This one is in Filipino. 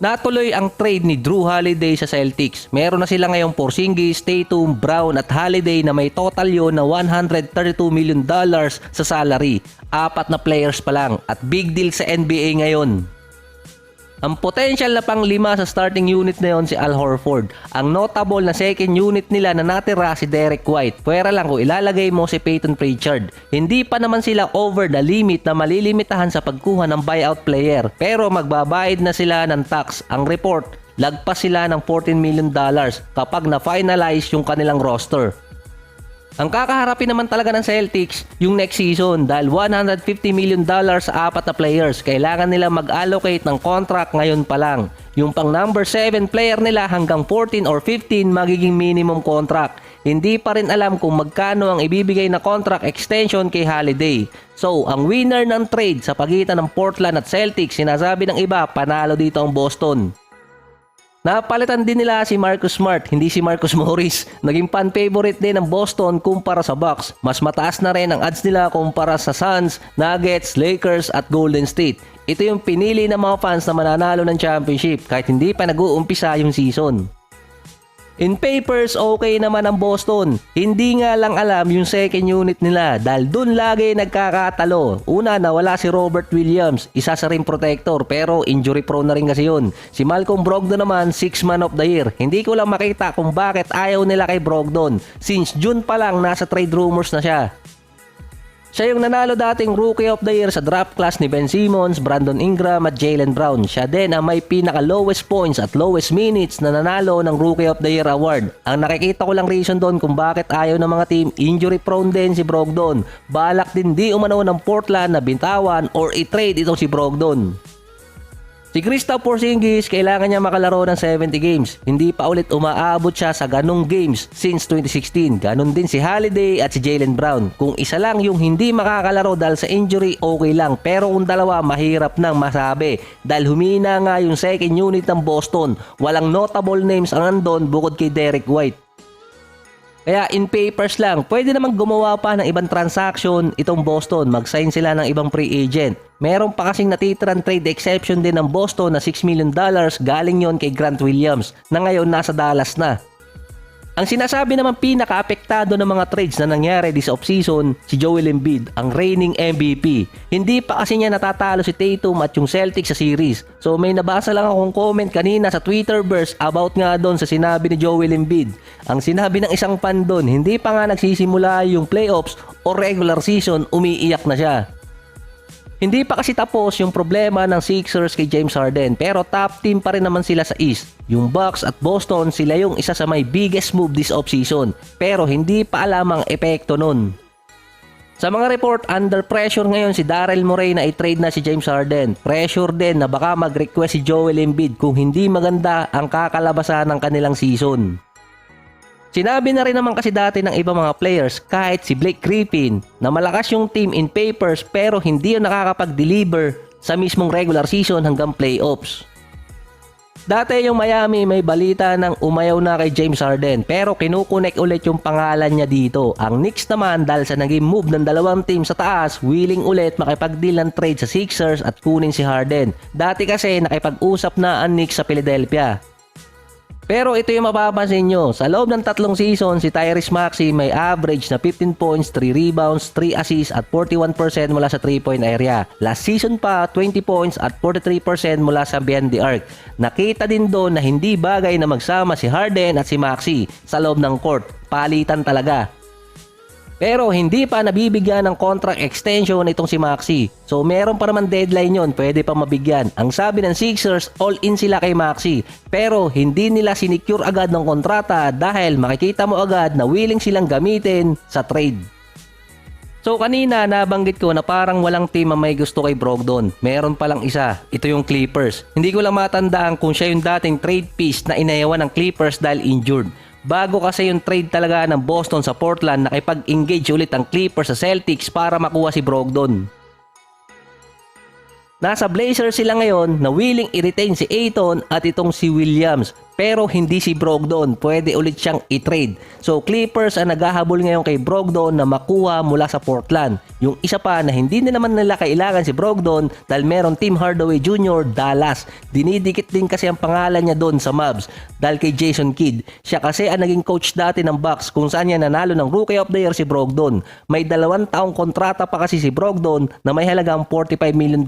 Natuloy ang trade ni Drew Holiday sa Celtics. Meron na sila ngayong Porzingis, Tatum, Brown at Holiday na may total yun na $132 million sa salary. 4 na players pa lang at big deal sa NBA ngayon. Ang potential na pang 5 sa starting unit na yon si Al Horford. Ang notable na second unit nila na natira si Derek White. Pwera lang kung ilalagay mo si Peyton Pritchard. Hindi pa naman sila over the limit na malilimitahan sa pagkuha ng buyout player. Pero magbabayad na sila ng tax. Ang report, lagpas sila ng $14 million kapag na-finalize yung kanilang roster. Ang kakaharapin naman talaga ng Celtics yung next season dahil $150 million sa 4 na players. Kailangan nila mag-allocate ng contract ngayon pa lang. Yung pang number 7 player nila hanggang 14 or 15 magiging minimum contract. Hindi pa rin alam kung magkano ang ibibigay na contract extension kay Holiday. So, ang winner ng trade sa pagitan ng Portland at Celtics, sinasabi ng iba, panalo dito ang Boston. Napalitan din nila si Marcus Smart, hindi si Marcus Morris. Naging fan favorite din ng Boston kumpara sa Bucks. Mas mataas na rin ang odds nila kumpara sa Suns, Nuggets, Lakers at Golden State. Ito yung pinili ng mga fans na mananalo ng championship kahit hindi pa nag-uumpisa yung season. In papers, okay naman ang Boston. Hindi nga lang alam yung second unit nila dahil dun lagi nagkakatalo. Una, nawala si Robert Williams, isa sa rim protector pero injury prone na rin kasi yun. Si Malcolm Brogdon naman, 6 man of the year. Hindi ko lang makita kung bakit ayaw nila kay Brogdon. Since June pa lang, nasa trade rumors na siya. Siya yung nanalo dating Rookie of the Year sa draft class ni Ben Simmons, Brandon Ingram at Jaylen Brown. Siya din ang may pinaka-lowest points at lowest minutes na nanalo ng Rookie of the Year award. Ang nakikita ko lang reason doon kung bakit ayaw ng mga team, injury prone din si Brogdon. Balak din di umano ng Portland na bintawan or i-trade itong si Brogdon. Si Kristaps Porzingis, kailangan niya makalaro ng 70 games. Hindi pa ulit umaabot siya sa ganong games since 2016. Ganon din si Holiday at si Jaylen Brown. Kung isa lang yung hindi makakalaro dahil sa injury, okay lang. Pero kung dalawa, mahirap nang masabi. Dahil humina nga yung second unit ng Boston. Walang notable names ang andon bukod kay Derek White. Kaya in papers lang, pwede namang gumawa pa ng ibang transaction itong Boston. Mag-sign sila ng ibang free agent. Meron pa kasing natitirang trade exception din ng Boston na $6 million galing yon kay Grant Williams na ngayon nasa Dallas na. Ang sinasabi naman pinaka-apektado ng mga trades na nangyari this offseason, si Joel Embiid, ang reigning MVP. Hindi pa kasi niya natatalo si Tatum at yung Celtics sa series. So may nabasa lang akong comment kanina sa Twitterverse about nga doon sa sinabi ni Joel Embiid. Ang sinabi ng isang fan doon, hindi pa nga nagsisimula yung playoffs o regular season, umiiyak na siya. Hindi pa kasi tapos yung problema ng Sixers kay James Harden pero top team pa rin naman sila sa East. Yung Bucks at Boston sila yung isa sa may biggest move this offseason pero hindi pa alam ang epekto nun. Sa mga report, under pressure ngayon si Daryl Morey na i-trade na si James Harden. Pressure din na baka mag-request si Joel Embiid kung hindi maganda ang kakalabasan ng kanilang season. Sinabi na rin naman kasi dati ng ibang mga players kahit si Blake Griffin na malakas yung team in papers pero hindi yung nakakapag-deliver sa mismong regular season hanggang playoffs. Dati yung Miami may balita ng umayaw na kay James Harden pero kinukonek ulit yung pangalan niya dito. Ang Knicks naman dahil sa naging move ng dalawang team sa taas, willing ulit makipag-deal ng trade sa Sixers at kunin si Harden. Dati kasi nakipag-usap na ang Knicks sa Philadelphia. Pero ito yung mapapansin nyo, sa loob ng 3 season, si Tyrese Maxey may average na 15 points, 3 rebounds, 3 assists at 41% mula sa 3-point area. Last season pa, 20 points at 43% mula sa behind the arc. Nakita din doon na hindi bagay na magsama si Harden at si Maxey sa loob ng court. Palitan talaga. Pero hindi pa nabibigyan ng contract extension itong si Maxey. So meron pa naman deadline yon, pwede pa mabigyan. Ang sabi ng Sixers, all in sila kay Maxey. Pero hindi nila sinecure agad ng kontrata dahil makikita mo agad na willing silang gamitin sa trade. So kanina nabanggit ko na parang walang team ang may gusto kay Brogdon. Meron palang isa, ito yung Clippers. Hindi ko lang matandaan kung siya yung dating trade piece na inayawan ng Clippers dahil injured. Bago kasi yung trade talaga ng Boston sa Portland, nakipag-engage ulit ang Clippers sa Celtics para makuha si Brogdon. Nasa Blazers sila ngayon na willing i-retain si Ayton at itong si Williams. Pero hindi si Brogdon, pwede ulit siyang i-trade. So Clippers ang naghahabol ngayon kay Brogdon na makuha mula sa Portland. Yung isa pa na hindi na naman nila kailangan si Brogdon dahil meron Tim Hardaway Jr. Dallas. Dinidikit din kasi ang pangalan niya doon sa Mavs dahil kay Jason Kidd. Siya kasi ang naging coach dati ng Bucks kung saan niya nanalo ng Rookie of the Year si Brogdon. May 2 taong kontrata pa kasi si Brogdon na may halagang $45 million.